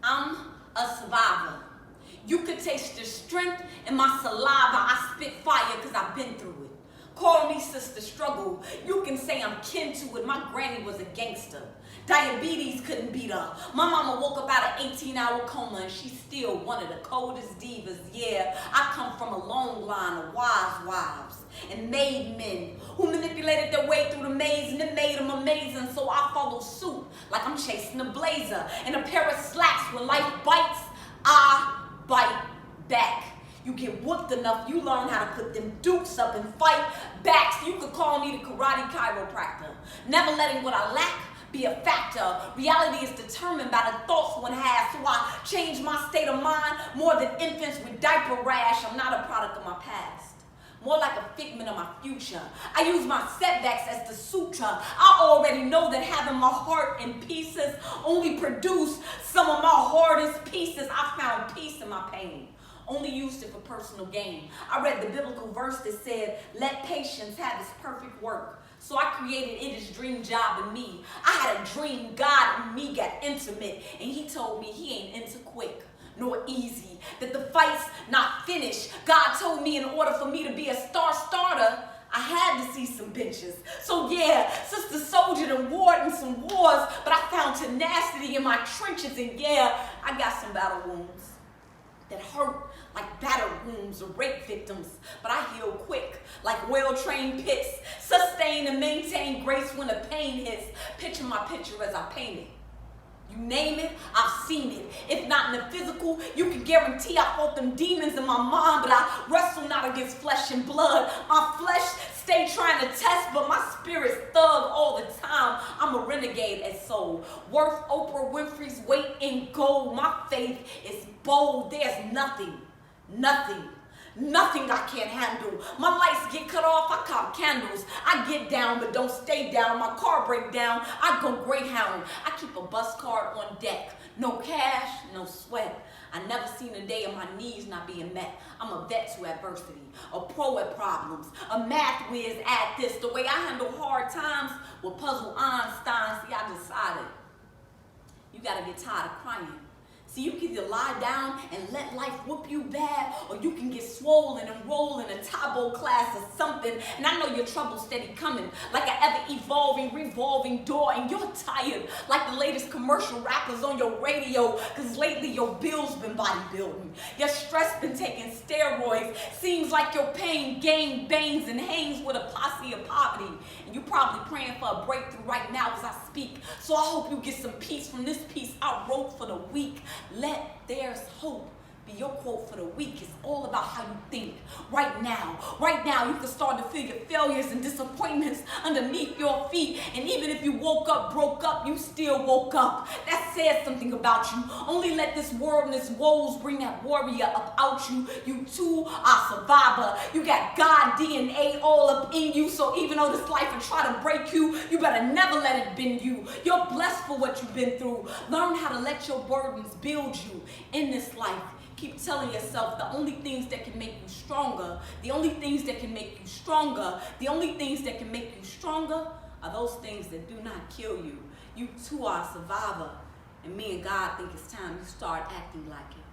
I'm a survivor. You could taste the strength in my saliva. I spit fire because I've been through it. Call me Sister Struggle. You can say I'm kin to it. My granny was a gangster. Diabetes couldn't beat her. My mama woke up out of 18-hour coma and she's still one of the coldest divas. Yeah, I come from a long line of wise wives and made men who manipulated their way through the maze and it made them amazing. So I follow suit like I'm chasing a blazer and a pair of slacks. When life bites, I bite back. You get whooped enough, you learn how to put them dukes up and fight back. So you could call me the karate chiropractor. Never letting what I lack be a factor. Reality is determined by the thoughts one has. So I change my state of mind more than infants with diaper rash. I'm not a product of my past, more like a figment of my future. I use my setbacks as the suture. I already know that having my heart in pieces only produced some of my hardest pieces. I found peace in my pain, only used it for personal gain. I read the biblical verse that said, let patience have its perfect work. So I created it as dream job in me. I had a dream, God and me got intimate, and he told me he ain't into quick nor easy, that the fight's not finished. God told me in order for me to be a starter, I had to see some benches. So yeah, Sister Soldier done warred in some wars, but I found tenacity in my trenches, and yeah, I got some battle wounds that hurt like battered wounds or rape victims, but I heal quick like well-trained pits, sustain and maintain grace when the pain hits. Picture my picture as I paint it. You name it, I've seen it. If not in the physical, you can guarantee I fought them demons in my mind, but I wrestle not against flesh and blood. My flesh stay trying to test, but my spirit's thug all the time. I'm a renegade at soul, worth Oprah Winfrey's weight in gold. My faith is bold. There's nothing I can't handle. My lights get cut off, I cop candles. I get down but don't stay down. My car break down, I go Greyhound. I keep a bus card on deck. No cash, no sweat. I never seen a day of my needs not being met. I'm a vet to adversity, a pro at problems, a math whiz at this. The way I handle hard times will puzzle Einstein. See, I decided you gotta get tired of crying. See, you can either lie down and let life whoop you bad, or you can get swollen and roll in a Tabo class or something. And I know your trouble's steady coming, like an ever-evolving, revolving door, and you're tired, like the latest commercial rappers on your radio, because lately your bill's been bodybuilding. Your stress been taking steroids. Seems like your pain gain bangs and hangs with a posse of poverty. And you probably praying for a breakthrough right now as I speak. So I hope you get some peace from this piece I wrote for the weak. Let there's hope be your quote for the week. It's all about how you think right now. Right now, you can start to feel your failures and disappointments underneath your feet. And even if you woke up, broke up, you still woke up. That says something about you. Only let this world and its woes bring that warrior up out you. You too are a survivor. You got God DNA all up in you. So even though this life will try to break you, you better never let it bend you. You're blessed for what you've been through. Learn how to let your burdens build you in this life. Keep telling yourself the only things that can make you stronger, the only things that can make you stronger, the only things that can make you stronger are those things that do not kill you. You too are a survivor, and me and God think it's time you start acting like it.